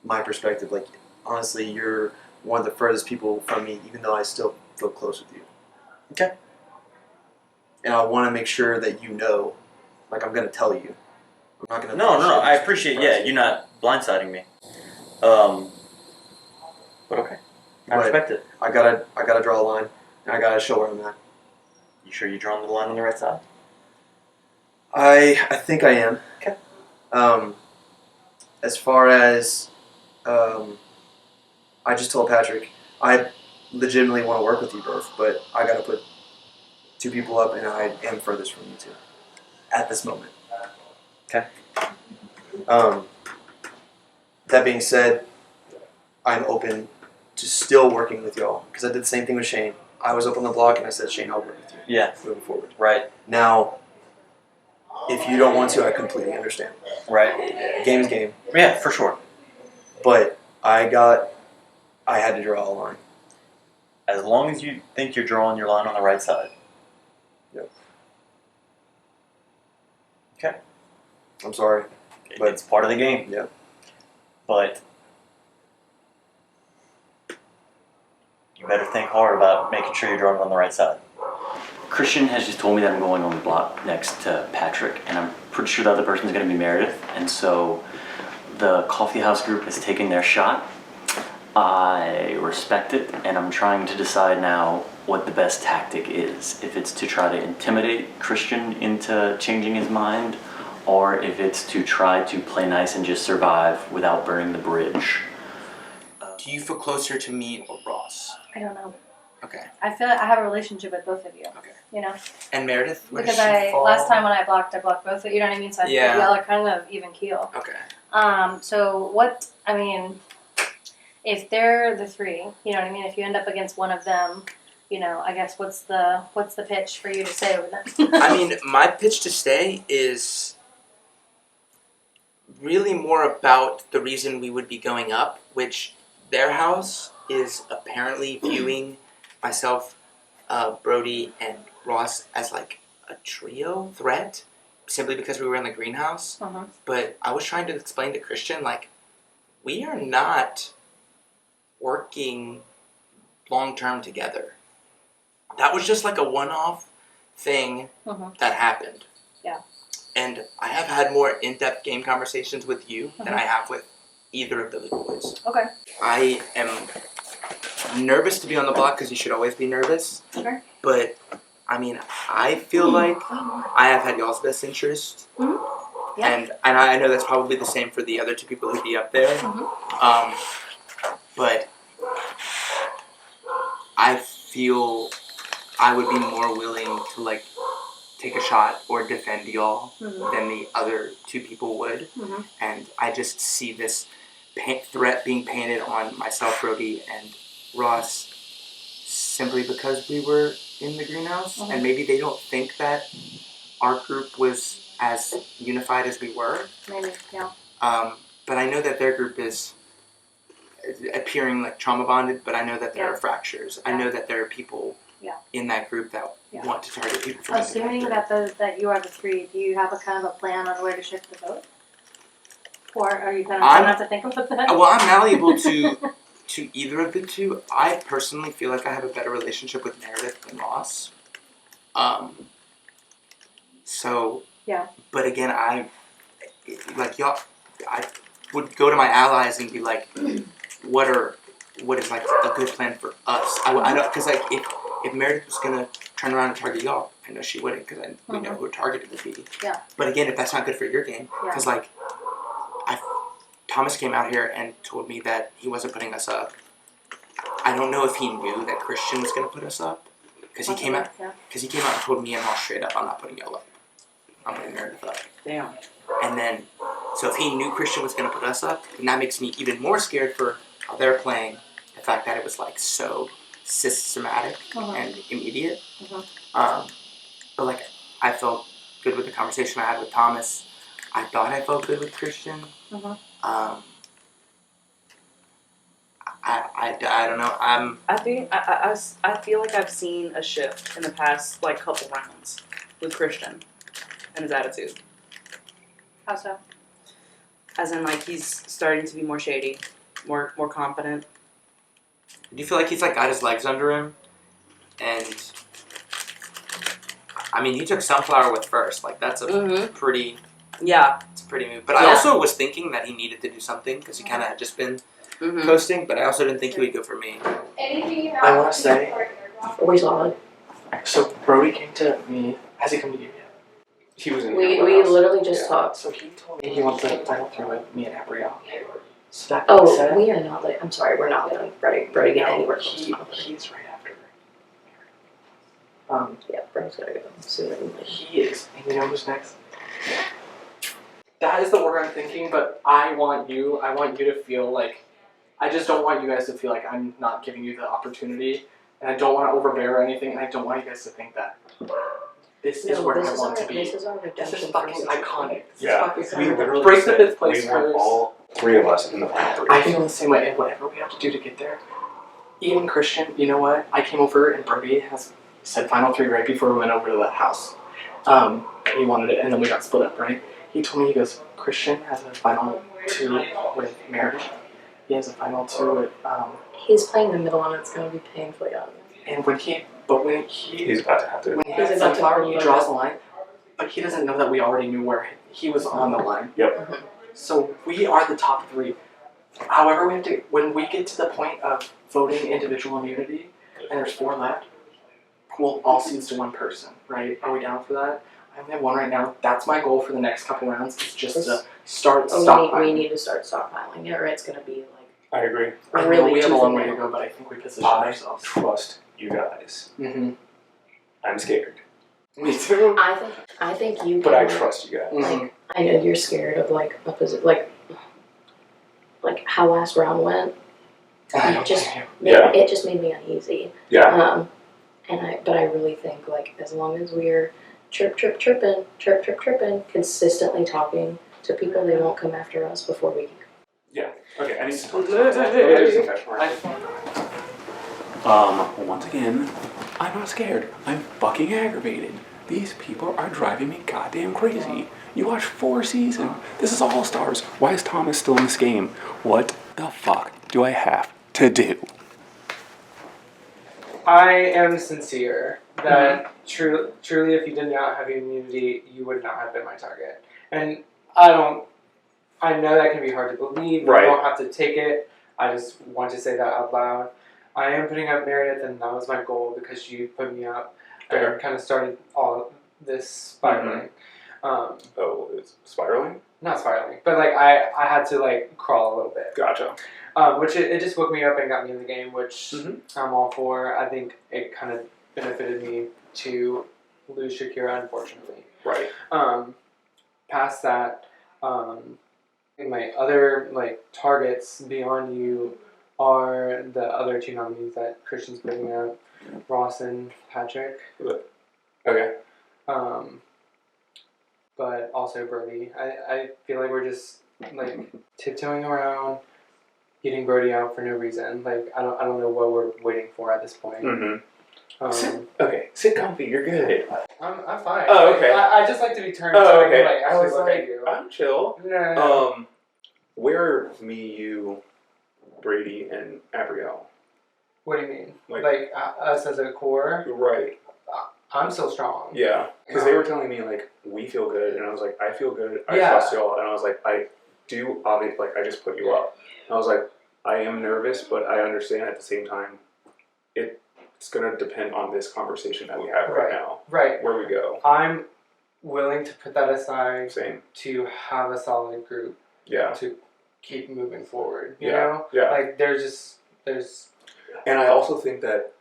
my perspective. Like, honestly, you're one of the furthest people from me, even though I still feel close with you. Okay. And I want to make sure that you know, like, I'm going to tell you. I'm not going to... No, I appreciate, you not blindsiding me. But okay. I respect it. I gotta draw a line, and I gotta show where I'm at. You sure you're drawing the line on the right side? I think I am. Okay. As far as, I just told Patrick, I legitimately want to work with you both, but I gotta put two people up, and I am furthest from you two at this moment. Okay. That being said, I'm open to still working with y'all, because I did the same thing with Shane. I was up on the block, and I said, Shane, I'll work with you. Yeah. Moving forward. Right. Now, if you don't want to, I completely understand. Right. Game's game. Yeah, for sure. But I had to draw a line. As long as you think you're drawing your line on the right side. Yep. Okay. I'm sorry. But it's part of the game. Yeah. But you better think hard about making sure you're drawing it on the right side. Christian has just told me that I'm going on the block next to Patrick, and I'm pretty sure the other person's going to be Meredith, and so the coffee house group has taken their shot. I respect it, and I'm trying to decide now what the best tactic is. If it's to try to intimidate Christian into changing his mind, or if it's to try to play nice and just survive without burning the bridge. Do you feel closer to me or Ross? I don't know. Okay. I feel like I have a relationship with both of you. Okay. You know? And Meredith? Where Because does she fall? last time when I blocked both of you, you know what I mean? So I think y'all are kind of even keel. Okay. So what, I mean, if they're the three, you know what I mean? If you end up against one of them, you know, I guess what's the pitch for you to say over them? I mean, my pitch to stay is really more about the reason we would be going up, which their house is apparently viewing myself, Brody, and Ross as like a trio threat. simply because we were in the greenhouse. Uh-huh. But I was trying to explain to Christian, like, we are not working long-term together. That was just like a one-off thing that happened. Yeah. And I have had more in-depth game conversations with you than I have with either of the little boys. Okay. I am nervous to be on the block because you should always be nervous. Okay. But, I mean, I feel like I have had y'all's best interest. Yeah. And I know that's probably the same for the other two people who'd be up there. But I feel I would be more willing to, like, take a shot or defend y'all than the other two people would. And I just see this threat being painted on myself, Brody, and Ross simply because we were in the greenhouse. And maybe they don't think that our group was as unified as we were. Maybe, yeah. But I know that their group is appearing like trauma bonded, but I know that there are fractures. I know that there are people in that group that want to target people for Assuming that you are the three, do you have a kind of a plan on where to shift the vote? Or are you kind of trying not to think about that? Well, I'm malleable to either of the two. I personally feel like I have a better relationship with Meredith than Ross. So, but again, I would go to my allies and be like, what is like a good plan for us? I don't, because like if Meredith was gonna turn around and target y'all, I know she wouldn't because we know who her target would be. Yeah. But again, if that's not good for your game, because like Thomas came out here and told me that he wasn't putting us up. I don't know if he knew that Christian was gonna put us up because he came out and told me and all straight up, I'm not putting y'all up. I'm putting Meredith up. Damn. And then, so if he knew Christian was going to put us up, then that makes me even more scared for how they're playing. The fact that it was like so systematic and immediate. But like, I felt good with the conversation I had with Thomas. I thought I felt good with Christian. I don't know. I think I feel like I've seen a shift in the past like couple rounds with Christian and his attitude. How so? As in, like, he's starting to be more shady, more confident. Do you feel like he's like got his legs under him? And I mean, he took Sunflower with first. Like that's a pretty. Yeah. It's a pretty move. But I also was thinking that he needed to do something because he kind of had just been coasting. But I also didn't think he would go for me. I want to say, Always on. so Brody came to me. Has he come to you yet? He was in We here. literally just talked. So he told me he wants to final through with me and Abrielle. So that Oh, said, we are not. I'm sorry, we're not letting Brody get anywhere close to Monopoly. He's right after. Yeah, Brody's gotta go sooner than later. He is. And you know who's next? That is the order I'm thinking, but I want you to feel like, I just don't want you guys to feel like I'm not giving you the opportunity, and I don't want to overbear or anything, and I don't want you guys to think that this is where I want to be. This is our redemption. This is fucking iconic. Yeah, we literally break the said fifth place we want first. all three of us in the final three. I feel the same way, and whatever we have to do to get there. Even Christian, you know what? I came over and Brody has said final three right before we went over to the house. He wanted it, and then we got split up, right? He told me, he goes, Christian has a final two with Meredith. He has a final two with, He's playing the middle and it's gonna be painfully obvious. and He's about to have to. when he draws the line, but he doesn't know that we already knew where he was on the line. Yep. So we are the top three. However, when we get to the point of voting individual immunity, and there's 4 left, we'll all seeds to 1 person, right? Are we down for that? I only have 1 right now. That's my goal for the next couple rounds. Is just to start stockpiling. We need to start stockpiling it, or it's gonna be like. I agree. I know we have a long way to go, but I think we positioned ourselves. Trust you guys. I'm scared. Me too. I think you. But I trust you guys. Like, I know you're scared of like how last round went. It just made me uneasy. Yeah. But I really think like as long as we're chirping, consistently talking to people, they won't come after us before we. Yeah. Okay. I need to. Once again, I'm not scared. I'm fucking aggravated. These people are driving me goddamn crazy. You watch 4 seasons. This is All-Stars. Why is Thomas still in this game? What the fuck do I have to do? I am sincere that truly, if you did not have immunity, you would not have been my target. And I know that can be hard to believe. Right. You don't have to take it. I just want to say that out loud. I am putting up Meredith, and that was my goal because you put me up and kind of started all this spiraling. It's spiraling? Not spiraling, but like I had to like crawl a little bit. Gotcha. Which it just woke me up and got me in the game, which I'm all for. I think it kind of benefited me to lose Shakira, unfortunately. Right. Past that, my other like targets beyond you are the other 2 nominees that Christian's putting up, Ross and Patrick. Okay. But also Brody. I feel like we're just like tiptoeing around, getting Brody out for no reason. Like I don't know what we're waiting for at this point. Sit comfy. You're good. I'm fine. Oh, okay. I just like to be turned. Oh, so okay. I can, I was actually look like, at you. I'm chill. No. Where are me, you, Brady, and Abrielle? What do you mean? Like us as a core? Right. I'm so strong. Yeah, because they were telling me like we feel good, and I was like, I feel good. I trust y'all, and I was like, I do obviously like I just put you up. And I was like, I am nervous, but I understand at the same time, it's gonna depend on this conversation that we have right now. Right. Where we go. I'm willing to put that aside. Same. To have a solid group. Yeah. To keep moving forward. You Yeah. know? Yeah. Like there's. And I also think that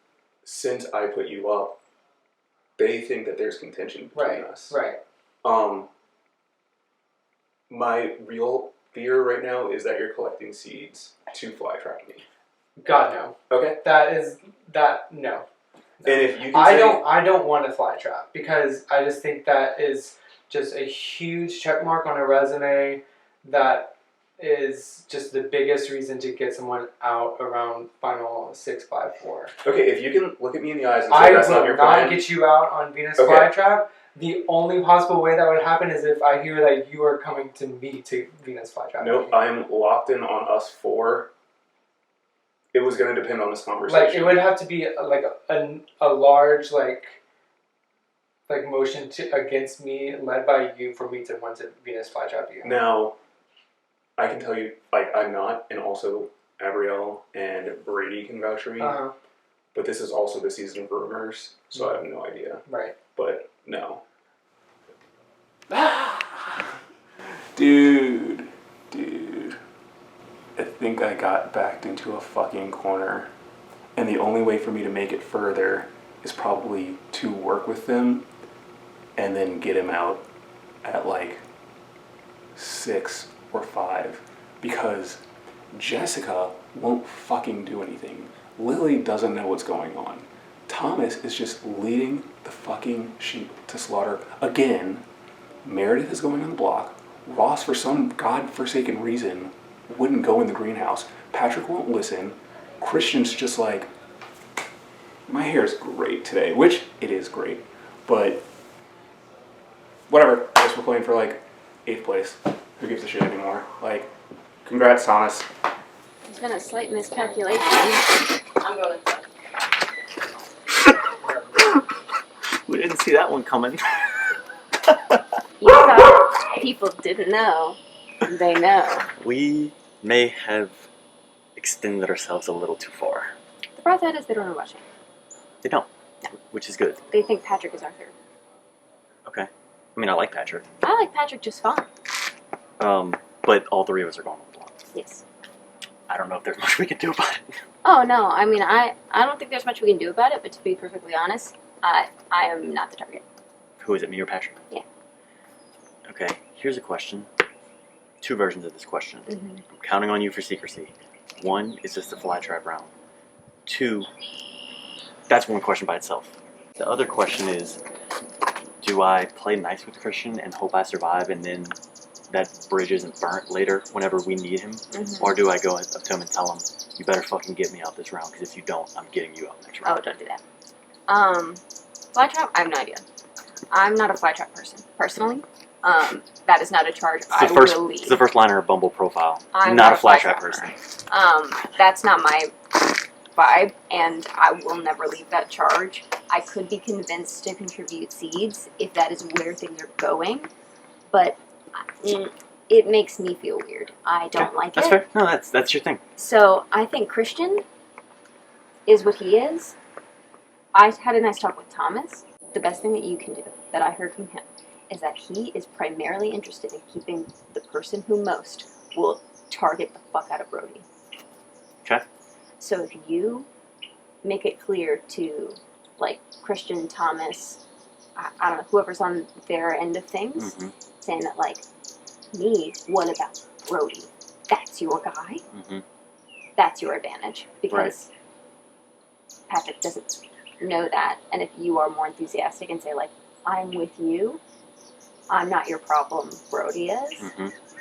since I put you up, they think that there's contention between us. Right. My real fear right now is that you're collecting seeds to fly trap me. God no. Okay. No. And if you can I don't want a fly trap because I just think that is just a huge check mark on a resume that is just the biggest reason to get someone out around final 654. Okay, if you can look at me in the eyes and say that's not your plan. I will not get you out on Venus flytrap. The only possible way that would happen is if I hear that you are coming to me to Venus flytrap. Nope, I'm locked in on us 4. It was going to depend on this conversation. Like it would have to be like a large like motion against me led by you for me to want to Venus flytrap you. Now, I can tell you, like, I'm not, and also Abrielle and Brady can vouch for me. But this is also the season of rumors, so I have no idea. Right. But no. Dude. I think I got backed into a fucking corner. And the only way for me to make it further is probably to work with them and then get him out at like 6 or 5. Because Jessica won't fucking do anything. Lily doesn't know what's going on. Thomas is just leading the fucking sheep to slaughter. Again, Meredith is going on the block. Ross, for some godforsaken reason, wouldn't go in the greenhouse. Patrick won't listen. Christian's just like, my hair is great today, which it is great. But whatever, I guess we're playing for like 8th place. Who gives a shit anymore? Like, congrats, Thomas. There's been a slight miscalculation. I'm going inside. We didn't see that one coming. You thought people didn't know. They know. We may have extended ourselves a little too far. The problem with that is they don't know watching. They don't, which is good. They think Patrick is our third. Okay. I mean, I like Patrick. I like Patrick just fine. But all 3 of us are going on the block. Yes. I don't know if there's much we can do about it. Oh, no. I mean, I don't think there's much we can do about it, but to be perfectly honest, I am not the target. Who is it, me or Patrick? Yeah. Okay, here's a question. 2 versions of this question. Mm-hmm. I'm counting on you for secrecy. 1 is just a fly trap round. 2, that's one question by itself. The other question is, do I play nice with Christian and hope I survive and then that bridge isn't burnt later whenever we need him? Mm-hmm. Or do I go up to him and tell him, you better fucking get me out this round, because if you don't, I'm getting you out next round? Oh, don't do that. Fly trap? I have no idea. I'm not a flytrap person, personally. That is not a charge I will lead. It's the first liner of Bumble profile. I'm not a flytrap person. That's not my vibe, and I will never leave that charge. I could be convinced to contribute seeds if that is where things are going, but it makes me feel weird. I don't like That's it. fair. No, that's your thing. So I think Christian is what he is. I had a nice talk with Thomas. The best thing that you can do, that I heard from him, is that he is primarily interested in keeping the person who most will target the fuck out of Brody. Okay. So if you make it clear to, like, Christian, Thomas, I don't know, whoever's on their end of things, saying that, like, me, what about Brody? That's your guy. That's your advantage. Because Patrick doesn't know that. And if you are more enthusiastic and say, like, I'm with you, I'm not your problem, Brody is,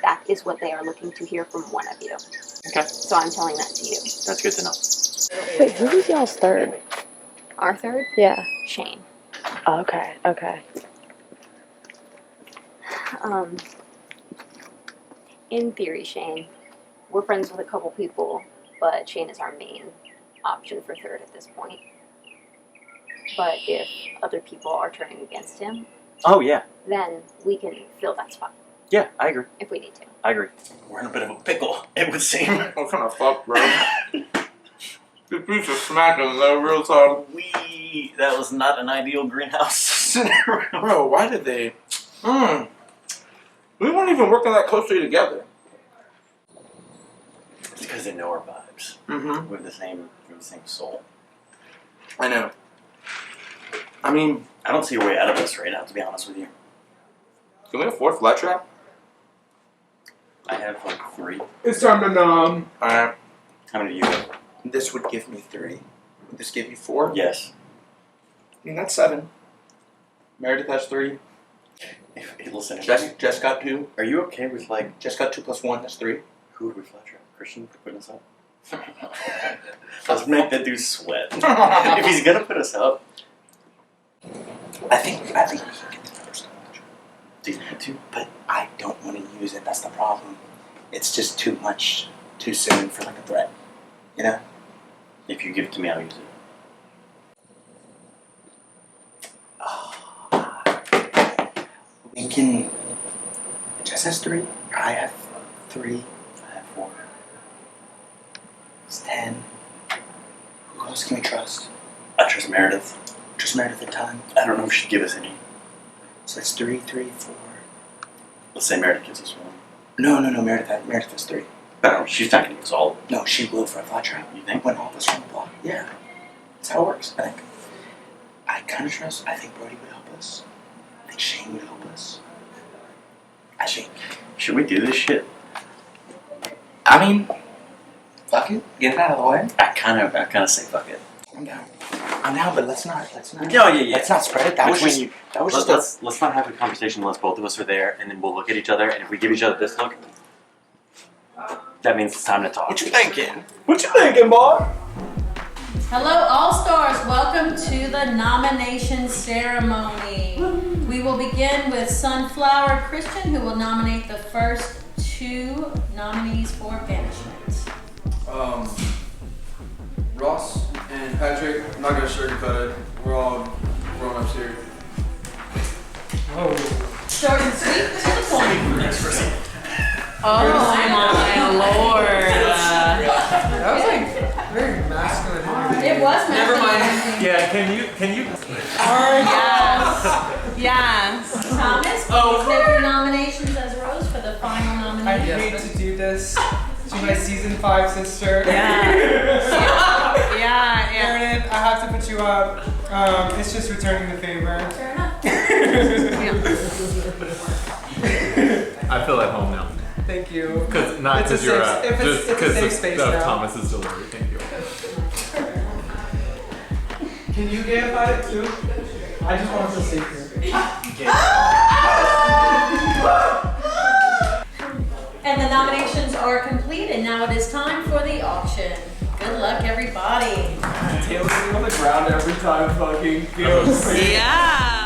that is what they are looking to hear from one of you. Okay. So I'm telling that to you. That's good to know. Wait, who was y'all's third? Our third? Yeah. Shane. Okay, okay. In theory, Shane, we're friends with a couple people, but Shane is our main option for third at this point. But if other people are turning against him, oh yeah, then we can fill that spot. Yeah, I agree. If we need to. I agree. We're in a bit of a pickle, it would seem. What kind of fuck, bro? This piece of smacking though, real talk. That was not an ideal greenhouse scenario. Bro, why did they? We weren't even working that closely together. It's because they know our vibes. We're the same soul. I know. I mean, I don't see a way out of this right now, to be honest with you. Can we afford flat trap? I have like 3. It's time to nom. Alright. How many do you have? This would give me 3. Would this give you 4? Yes. I mean, that's 7. Meredith has 3. Listen, Jess got 2. Are you okay with like... Jess got 2 plus 1, that's 3. Who would we flat trap? Christian for putting us up? Let's make that dude sweat. If he's gonna put us up... I think we can get the numbers. Do you want to? But I don't want to use it, that's the problem. It's just too much, too soon for like a threat. You know? If you give it to me, I'll use it. We can... Jess has 3. I have 3. I have 4. It's 10. Who else can we trust? I trust Meredith. Trust Meredith a ton. I don't know if she'd give us any. So that's 3, 4. Let's say Meredith gives us 1. No, Meredith has 3. No, she's not going to give us all. No, she will for a flat trap. You think? When all of us are on the block. Yeah. That's how it works, I think. I kind of trust. I think Brody would help us. I think Shane would help us. I think. Should we do this shit? I mean, fuck it. Get it out of the way. I kind of say fuck it. I'm down. But let's not. No, yeah. Let's not spread it. Let's not have a conversation unless both of us are there, and then we'll look at each other, and if we give each other this look, that means it's time to talk. What you thinking? What you thinking, boy? Hello, Allstars. Welcome to the nomination ceremony. We will begin with Sunflower Christian, who will nominate the first 2 nominees for banishment. Ross and Patrick, I'm not gonna sugarcoat it. We're all grown-ups here. Oh. Short and sweet to the point. Next person. Oh my lord. That was like very masculine. It was masculine. Never mind. Yeah, can you? Yes. Thomas, please make your nominations as Rose for the final I nomination. hate to do this to my season 5 sister. Yeah. Meredith, I have to put you up. It's just returning the favor. Fair enough. I feel at home now. Thank you. Because you're just because of Thomas's delivery. Thank you. Can you gamify it too? I just want to see here. And the nominations are complete, and now it is time for the auction. Good luck, everybody. Taylor's on the ground every time fucking feels. Yeah.